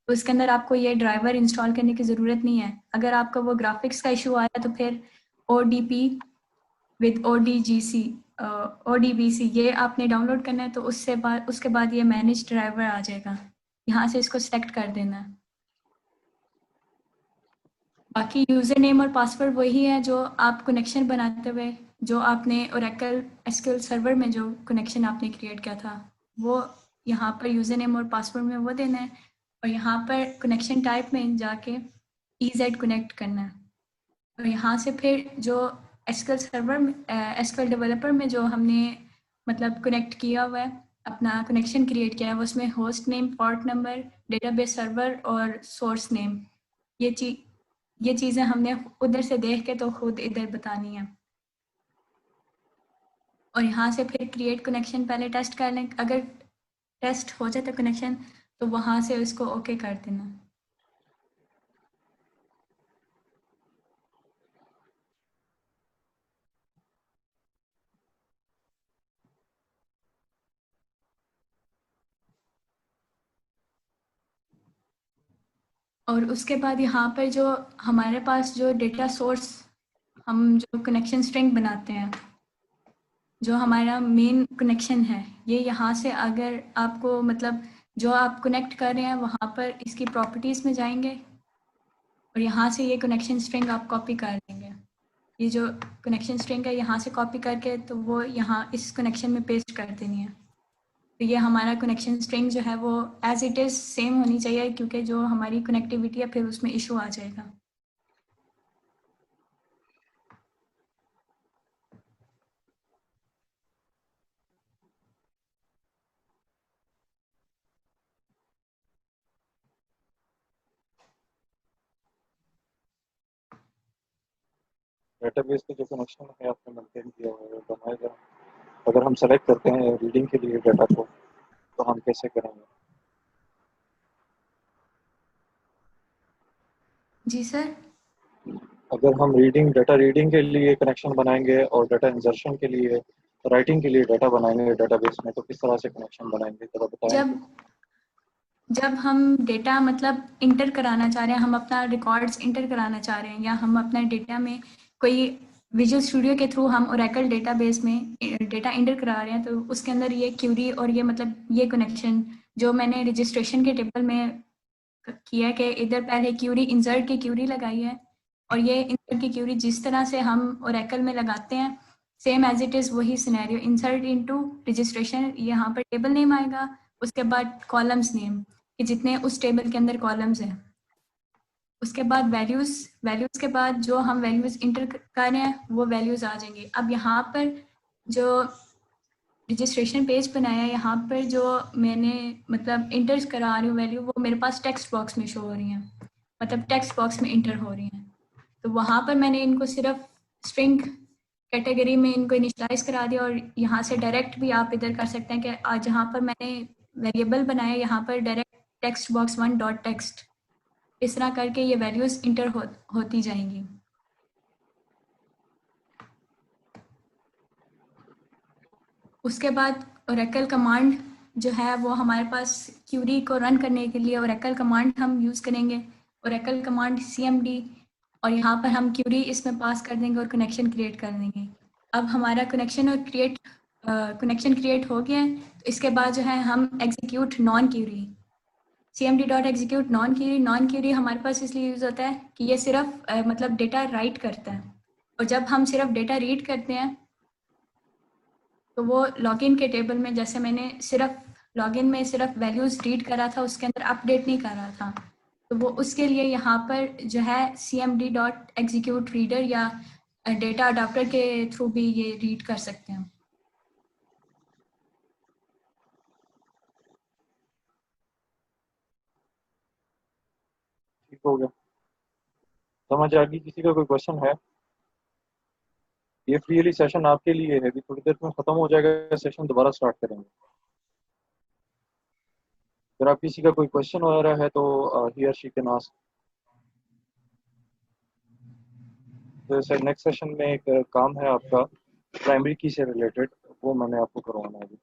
तो उसके अंदर आपको ये ड्राइवर इंस्टॉल करने की ज़रूरत नहीं है। अगर आपका वो ग्राफिक्स का इशू आया तो फिर ODP विद ODBC ये आपने डाउनलोड करना है, तो उसके बाद ये मैनेज ड्राइवर आ जाएगा, यहाँ से इसको सेलेक्ट कर देना है। बाकी यूज़र नेम और पासवर्ड वही है जो आप कनेक्शन बनाते हुए जो आपने ओरेकल एसक्यूएल सर्वर में जो कनेक्शन आपने क्रिएट किया था, वो यहाँ पर यूज़र नेम और पासवर्ड में वो देना है, और यहाँ पर कनेक्शन टाइप में जाके EZ कनेक्ट करना है। और यहाँ से फिर जो एसक्यूएल सर्वर में एसक्यूएल डेवलपर में जो हमने मतलब कनेक्ट किया हुआ है, अपना कनेक्शन क्रिएट किया है, वो उसमें host name, port number, database server और सोर्स नेम, ये चीज़ें हमने उधर से देख के तो खुद इधर बतानी है। और यहाँ से फिर क्रिएट कनेक्शन पहले टेस्ट कर लें, अगर टेस्ट हो जाए तो कनेक्शन, तो वहाँ से उसको ओके कर देना। और उसके बाद यहाँ पर जो हमारे पास जो डेटा सोर्स, हम जो कनेक्शन स्ट्रिंग बनाते हैं, जो हमारा मेन कनेक्शन है, ये यहाँ से अगर आपको मतलब जो आप कनेक्ट कर रहे हैं वहाँ पर इसकी प्रॉपर्टीज़ में जाएंगे और यहाँ से ये कनेक्शन स्ट्रिंग आप कॉपी कर लेंगे। ये जो कनेक्शन स्ट्रिंग है यहाँ से कॉपी करके तो वो यहाँ इस कनेक्शन में पेस्ट कर देनी है। तो ये हमारा कनेक्शन स्ट्रिंग जो है वो एज इट इज़ सेम होनी चाहिए, क्योंकि जो हमारी कनेक्टिविटी है फिर उसमें इशू आ जाएगा। डेटाबेस का जो कनेक्शन है आपने मेंटेन किया हुआ है बनाएगा, अगर हम सेलेक्ट करते हैं रीडिंग के लिए डाटा को तो हम कैसे करेंगे? जी सर। अगर हम डाटा रीडिंग के लिए कनेक्शन बनाएंगे और डाटा इंसर्शन के लिए, राइटिंग के लिए डाटा बनाएंगे डेटाबेस में, तो किस तरह से कनेक्शन बनाएंगे जरा बताएंगे? जब जब हम डेटा मतलब इंटर कराना चाह रहे हैं, हम अपना रिकॉर्ड्स इंटर कराना चाह रहे हैं, या हम अपना डेटा में कोई विजुअल स्टूडियो के थ्रू हम ओरेकल डेटाबेस में डेटा इंटर करा रहे हैं, तो उसके अंदर ये क्यूरी और ये मतलब ये कनेक्शन जो मैंने रजिस्ट्रेशन के टेबल में किया है कि इधर पहले क्यूरी इंसर्ट की क्यूरी लगाई है, और ये इंसर्ट की क्यूरी जिस तरह से हम ओरेकल में लगाते हैं सेम एज इट इज़ वही सिनेरियो, इंसर्ट इनटू रजिस्ट्रेशन, यहाँ पर टेबल नेम आएगा, उसके बाद कॉलम्स नेम कि जितने उस टेबल के अंदर कॉलम्स हैं, उसके बाद वैल्यूज़ के बाद जो हम वैल्यूज़ इंटर कर रहे हैं वो वैल्यूज़ आ जाएंगी। अब यहाँ पर जो रजिस्ट्रेशन पेज बनाया है, यहाँ पर जो मैंने मतलब इंटर करा रही हूँ वैल्यू, वो मेरे पास टेक्स्ट बॉक्स में शो हो रही हैं, मतलब टेक्स्ट बॉक्स में इंटर हो रही हैं। तो वहाँ पर मैंने इनको सिर्फ स्ट्रिंग कैटेगरी में इनको इनिशलाइज करा दिया, और यहाँ से डायरेक्ट भी आप इधर कर सकते हैं कि आज जहाँ पर मैंने वेरिएबल बनाया यहाँ पर direct text box 1 dot text, इस तरह करके ये वैल्यूज़ इंटर होती जाएंगी। उसके बाद ओरेकल कमांड जो है वो हमारे पास क्यूरी को रन करने के लिए ओरेकल कमांड हम यूज़ करेंगे, ओरेकल कमांड CMD, और यहाँ पर हम क्यूरी इसमें पास कर देंगे और कनेक्शन क्रिएट कर देंगे। अब हमारा कनेक्शन क्रिएट हो गया है, तो इसके बाद जो है हम execute non query, CMD dot execute non query हमारे पास इसलिए यूज़ होता है कि ये सिर्फ मतलब डेटा राइट करता है, और जब हम सिर्फ डेटा रीड करते हैं तो वो लॉगिन के टेबल में, जैसे मैंने सिर्फ लॉगिन में सिर्फ वैल्यूज़ रीड करा था, उसके अंदर अपडेट नहीं कर रहा था, तो वो उसके लिए यहाँ पर जो है CMD डॉट एग्जीक्यूट रीडर या डेटा अडाप्टर के थ्रू भी ये रीड कर सकते हैं। ठीक हो गया, समझ आ गई? किसी का कोई क्वेश्चन है? ये फ्रीली सेशन आपके लिए है, अभी थोड़ी देर में खत्म हो जाएगा सेशन, दोबारा स्टार्ट करेंगे। अगर आप किसी का कोई क्वेश्चन वगैरह है तो ही और शी कैन आस्क। तो सर नेक्स्ट सेशन में एक काम है आपका प्राइमरी की से रिलेटेड, वो मैंने आपको करवाना है।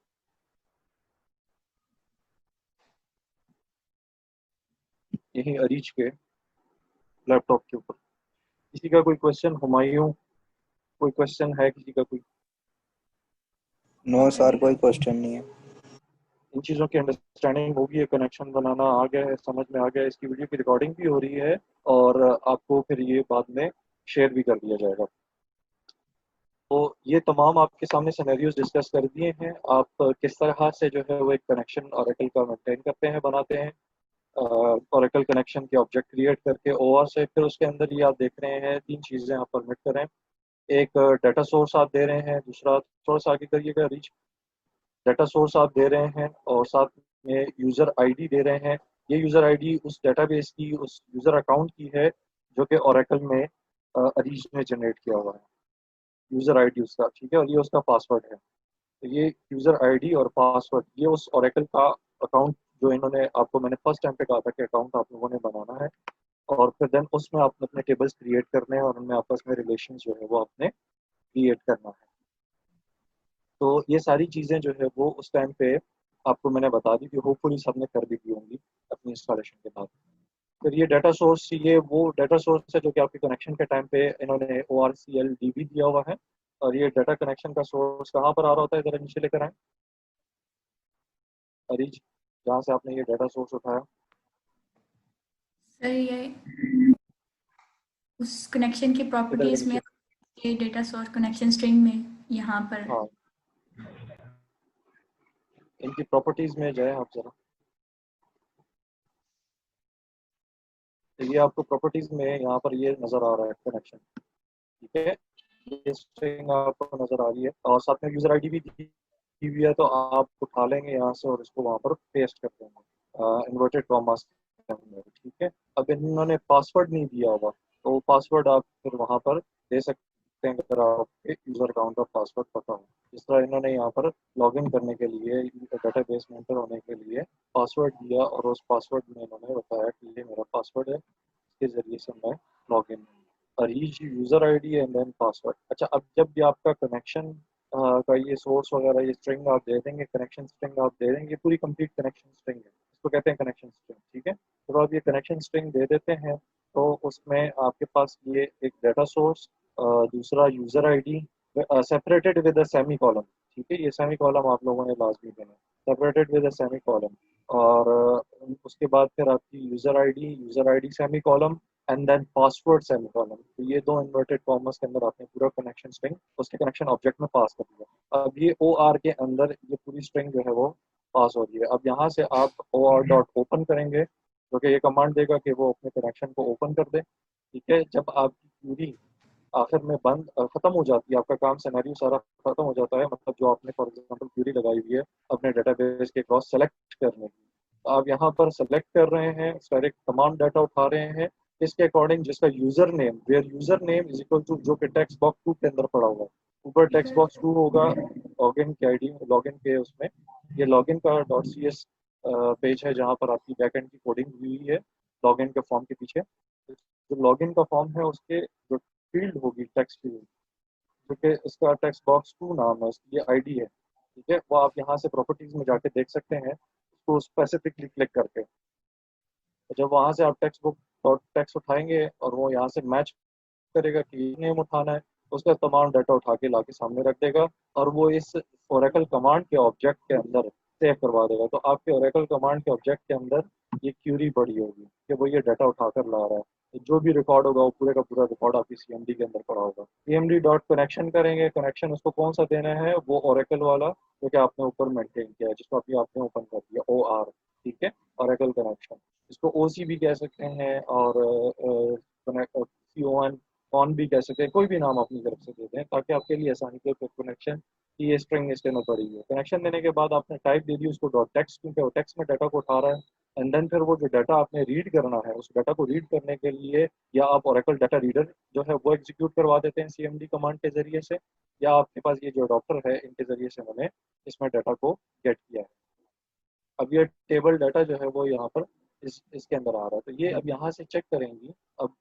यहीं अरीज के लैपटॉप के ऊपर। किसी का कोई क्वेश्चन? हुमायूं, कोई क्वेश्चन है किसी का? कोई नो सर, कोई क्वेश्चन नहीं है। इन चीज़ों की अंडरस्टैंडिंग होगी है, कनेक्शन बनाना आ गया है, समझ में आ गया है, इसकी वीडियो की रिकॉर्डिंग भी हो रही है और आपको फिर ये बाद में शेयर भी कर दिया जाएगा। तो ये तमाम आपके सामने सिनेरियोज डिस्कस कर दिए हैं। आप किस तरह से जो है वो एक कनेक्शन ओरेकल का मेंटेन करते हैं, बनाते हैं ओरेकल कनेक्शन के ऑब्जेक्ट क्रिएट करके ओआर से। फिर उसके अंदर ये आप देख रहे हैं तीन चीज़ें आप परमिट करें। एक डाटा सोर्स आप दे रहे हैं, दूसरा थोड़ा सा आगे करिएगा रीच, डाटा सोर्स आप दे रहे हैं और साथ में यूज़र आईडी दे रहे हैं। ये यूज़र आईडी उस डेटाबेस की, उस यूज़र अकाउंट की है जो कि ओरेकल में अरीज ने जनरेट किया हुआ है, यूज़र आईडी उसका, ठीक है, और ये उसका पासवर्ड है। तो ये यूज़र आईडी और पासवर्ड ये उस ओरेकल का अकाउंट जो इन्होंने आपको, मैंने फर्स्ट टाइम पे कहा था कि अकाउंट आप लोगों ने बनाना है और फिर देन उसमें आपने अपने टेबल्स क्रिएट करने हैं और उनमें आपस में रिलेशन जो है वो आपने क्रिएट करना है। तो ये सारी चीज़ें जो है वो उस टाइम पे आपको मैंने बता दी थी, होपफुली सबने कर भी दी होंगी अपनी इंस्टॉलेशन के बाद। फिर ये डाटा सोर्स, ये वो डाटा सोर्स है जो कि आपके कनेक्शन के टाइम पे इन्होंने O R C L D B दिया हुआ है। और ये डाटा कनेक्शन का सोर्स कहाँ पर आ रहा होता है, ज़रा नीचे लेकर आए अरीज, जहाँ से आपने ये डाटा सोर्स उठाया। सर ये उस कनेक्शन की इधर के प्रॉपर्टीज में, नीचे। ये डेटा सोर्स कनेक्शन स्ट्रिंग में यहाँ पर। हाँ, इनकी प्रॉपर्टीज में जाए आप जरा। तो ये आपको प्रॉपर्टीज में यहाँ पर ये नजर आ रहा है कनेक्शन, ठीक है, ये स्ट्रिंग आपको नजर आ रही है और साथ में यूजर आईडी भी दी हुई है। तो आप उठा लेंगे यहाँ से और इसको वहाँ पर पेस्ट कर देंगे इन्वर्टेड कॉमास के अंदर, ठीक है। अब इन्होंने पासवर्ड नहीं दिया होगा तो पासवर्ड आप फिर वहाँ पर दे सकते हैं अगर आपके यूजर अकाउंट का पासवर्ड पता हो। जिस तरह इन्होंने यहाँ पर लॉगिन करने के लिए, डेटाबेस में एंटर होने के लिए पासवर्ड दिया और उस पासवर्ड में इन्होंने बताया कि ये मेरा पासवर्ड है, इसके ज़रिए से मैं लॉगिन हूँ। और ये user ID and then password. अच्छा, अब जब भी आपका कनेक्शन का ये सोर्स वगैरह, ये स्ट्रिंग आप दे देंगे, कनेक्शन स्ट्रिंग आप दे देंगे, पूरी कंप्लीट कनेक्शन स्ट्रिंग है, इसको कहते हैं कनेक्शन स्ट्रिंग, ठीक है। तो आप ये कनेक्शन स्ट्रिंग दे देते हैं तो उसमें आपके पास ये एक डाटा सोर्स, दूसरा user ID separated with a semi column, ठीक है, ये सेमी कॉलम आप लोगों ने लाजमी देना, separated with a semi colon. और उसके बाद फिर आपकी user ID semi colon and then password semicolon. तो ये दो इन्वर्टेड कॉमर्स के अंदर आपने पूरा कनेक्शन स्ट्रिंग उसके कनेक्शन ऑब्जेक्ट में पास कर दिया। अब ये ओ आर के अंदर ये पूरी स्ट्रिंग जो है वो पास हो रही है। अब यहाँ से आप ओ आर डॉट ओपन करेंगे जो कि ये कमांड देगा कि वो अपने कनेक्शन को ओपन कर दे, ठीक है। जब आपकी क्यूरी आखिर में बंद खत्म हो जाती है, आपका काम सिनेरियो सारा खत्म हो जाता है, मतलब जो आपने फॉर एग्जांपल क्यूरी लगाई हुई है अपने डेटाबेस के क्रॉस सेलेक्ट करने की, तो आप यहाँ पर सेलेक्ट कर रहे हैं, सारे तमाम डाटा उठा रहे हैं इसके अकॉर्डिंग जिसका user name, where user name is equal to जो कि टेक्स्ट बॉक्स 2 के अंदर पड़ा हुआ है, ऊपर टेक्स्ट बॉक्स 2 होगा लॉगिन की आईडी, लॉगिन के उसमें ये लॉगिन का डॉट सी एस पेज है जहाँ पर आपकी बैकएंड की कोडिंग हुई है लॉगिन के फॉर्म के पीछे। जो लॉगिन का फॉर्म है उसके जो फील्ड होगी टेक्स्ट फील्ड, जो कि इसका टेक्स्ट बॉक्स 2 नाम है, उसकी ये आईडी है, ठीक है, वो आप यहाँ से प्रॉपर्टीज में जाके देख सकते हैं उसको स्पेसिफिकली क्लिक करके। तो जब वहाँ से आप टेक्स्ट बुक डॉट टेक्स्ट उठाएंगे और वो यहाँ से मैच करेगा कि नेम उठाना है, उसका तमाम डाटा उठा के ला के सामने रख देगा और वो इस ओरेकल कमांड के ऑब्जेक्ट के अंदर सेव करवा देगा। तो आपके ओरेकल कमांड के ऑब्जेक्ट के अंदर ये क्यूरी पड़ी होगी कि वो ये डाटा उठाकर ला रहा है। तो जो भी रिकॉर्ड होगा वो पूरे का पूरा रिकॉर्ड आपकी सीएमडी के अंदर पड़ा होगा। सीएमडी डॉट कनेक्शन करेंगे, कनेक्शन उसको कौन सा देना है, वो ओरेकल वाला जो कि आपने ऊपर मेंटेन किया है, जिसको अभी आपने ओपन कर दिया, ओ आर, ठीक है, ओरेकल कनेक्शन। इसको ओ सी भी कह सकते हैं और सी ओ एन ऑन भी कह सकते हैं, कोई भी नाम अपनी तरफ से दे दें ताकि आपके लिए आसानी के कनेक्शन की ये स्ट्रिंग इसके अंदर पड़ी है। कनेक्शन देने के बाद आपने टाइप दे दी उसको डॉट टेक्स्ट, क्योंकि वो टेक्स्ट में डाटा को उठा रहा है। एंड देन फिर वो जो डाटा आपने रीड करना है, उस डाटा को रीड करने के लिए या आप ओरेकल डाटा रीडर जो है वो एग्जीक्यूट करवा देते हैं सीएमडी कमांड के जरिए से, या आपके पास ये जो डॉक्टर है इनके जरिए से उन्होंने इसमें डाटा को गेट किया है। अब ये टेबल डाटा जो है वो यहाँ पर इसके अंदर आ रहा है। तो ये अब यहाँ से चेक करेंगी, अब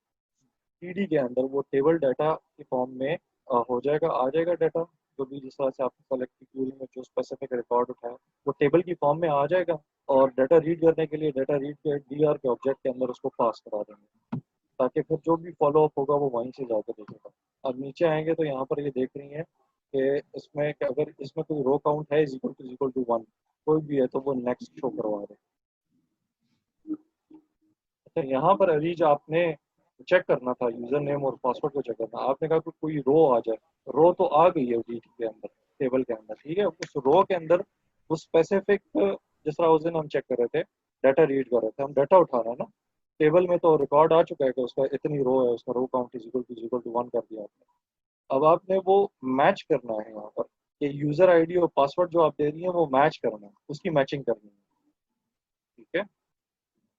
पीडी के अंदर वो टेबल डाटा के फॉर्म में हो जाएगा, आ जाएगा डाटा जो भी जिस तरह से आपने सेलेक्ट की क्यूरी में जो स्पेसिफिक रिकॉर्ड उठाया वो टेबल की फॉर्म में आ जाएगा और डाटा रीड करने के लिए डाटा रीड के डीआर के ऑब्जेक्ट के अंदर उसको पास करा देंगे ताकि फिर जो भी फॉलो अप होगा वो वहीं से जाकर देखेगा। अब नीचे आएंगे तो यहाँ पर ये देख रही हैं कि इसमें अगर इसमें कोई रो काउंट है इक्वल टू 1 कोई भी है तो वो नेक्स्ट शो करवा दे। अच्छा यहाँ पर अरीज आपने चेक करना था यूजर नेम और पासवर्ड को चेक करना। आपने कहा कि कोई रो आ जाए, रो तो आ गई है डी के अंदर टेबल के अंदर, ठीक है। उस रो के अंदर वो स्पेसिफिक जिस तरह उस दिन हम चेक कर रहे थे डाटा रीड कर रहे थे, हम डाटा उठा रहे हैं ना टेबल में तो रिकॉर्ड आ चुका है कि उसका इतनी रो है, उसका रो काउंट इक्वल टू 1 कर दिया आपने। अब आपने वो मैच करना है यहाँ पर कि यूजर आईडी और पासवर्ड जो आप दे रही है वो मैच करना है, उसकी मैचिंग करनी है, ठीक है।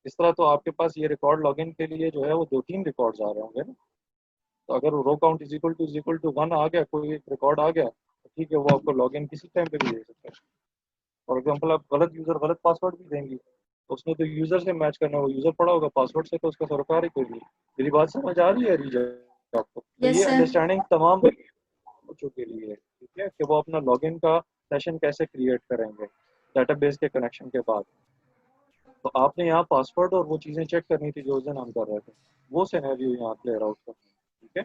इस तरह तो आपके पास ये रिकॉर्ड लॉगिन के लिए जो है वो 2-3 रिकॉर्ड्स आ रहे होंगे ना। तो अगर रो काउंट इक्वल टू 1 आ गया, कोई एक रिकॉर्ड आ गया तो ठीक है, वो आपको लॉगिन किसी टाइम पे भी दे सकता है। फॉर एग्जांपल आप गलत यूजर गलत पासवर्ड भी देंगी तो उसने तो यूजर से मैच करना है, वो यूजर पड़ा होगा पासवर्ड से तो उसका सरोकार ही कोई नहीं। मेरी बात समझ आ रही है रीजन आपको? तो यस ये सर। अंडरस्टैंडिंग तमाम बच्चों के लिए है, ठीक है, कि वो अपना लॉगिन का सेशन कैसे क्रिएट करेंगे डेटाबेस के कनेक्शन के बाद। तो आपने यहाँ पासवर्ड और वो चीज़ें चेक करनी थी जो उस दिन हम कर रहे थे, वो सिनेरियो यहाँ क्लियर आउट करना है, ठीक है।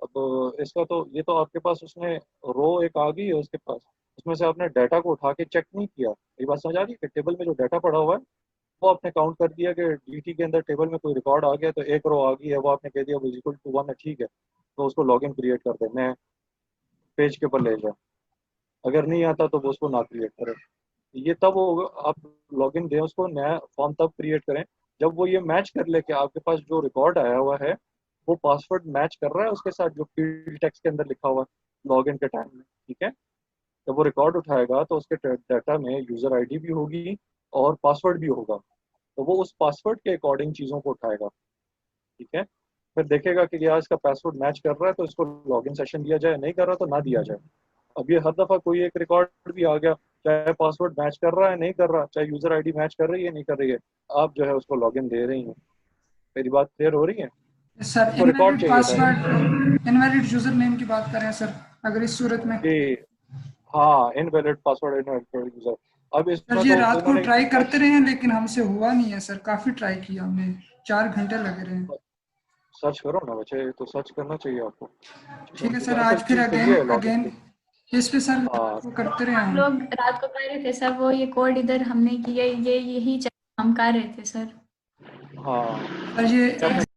अब इसका तो ये तो आपके पास उसने रो एक आ गई है उसके पास, उसमें से आपने डाटा को उठा के चेक नहीं किया। ये बात समझ आ रही है कि टेबल में जो डाटा पड़ा हुआ है वो आपने काउंट कर दिया कि डीटी के अंदर टेबल में कोई रिकॉर्ड आ गया तो एक रो आ गई है, वो आपने कह दिया वो इक्वल टू 1 है, ठीक है, तो उसको लॉगिन क्रिएट कर दे, मैं पेज के ऊपर ले जाए। अगर नहीं आता तो वो उसको ना क्रिएट करें। ये तब होगा आप लॉगिन दें उसको, नया फॉर्म तब क्रिएट करें जब वो ये मैच कर ले कि आपके पास जो रिकॉर्ड आया हुआ है वो पासवर्ड मैच कर रहा है उसके साथ जो फील्ड टेक्स्ट के अंदर लिखा हुआ है लॉगिन के टाइम में, ठीक है। जब वो रिकॉर्ड उठाएगा तो उसके डाटा में यूजर आईडी भी होगी और पासवर्ड भी होगा, तो वो उस पासवर्ड के अकॉर्डिंग चीज़ों को उठाएगा, ठीक है। फिर देखेगा कि यार इसका पासवर्ड मैच कर रहा है तो इसको लॉगिन सेशन दिया जाए, नहीं कर रहा तो ना दिया जाए। अब ये हर दफ़ा कोई एक रिकॉर्ड भी आ गया, चाहे पासवर्ड मैच कर रहा है नहीं कर रहा, चाहे यूज़र आईडी मैच कर रही है नहीं कर रही है, आप जो है उसको लॉगिन दे रही हैं। मेरी बात क्लियर हो रही है? सर तो रिकॉर्ड इनवैलिड चाहिए था पासवर्ड, इनवैलिड यूजर नेम की बात करें सर, अगर इस सूरत में। जी। हाँ, इनवैलिड पासवर्ड, इनवैलिड यूज़र। अब सर इसमें ये तो रात को उन्होंने ट्राई करते रहे हैं लेकिन हमसे हुआ नहीं है सर, काफ़ी ट्राई किया हमने, 4 घंटे लगे रहे हैं। सर्च करो ना बच्चे, तो सर्च करना चाहिए आपको। ठीक है सर, असल आज फिर चीज़ तो अगेन ये है लॉगिन अगेन की। इस पे सर हाँ वो करते रहे आप हम। लोग रात को कर रहे थे सर, वो ये कोड इधर हमने किया, ये यही हम कर रहे थे सर। हाँ सर ये क्या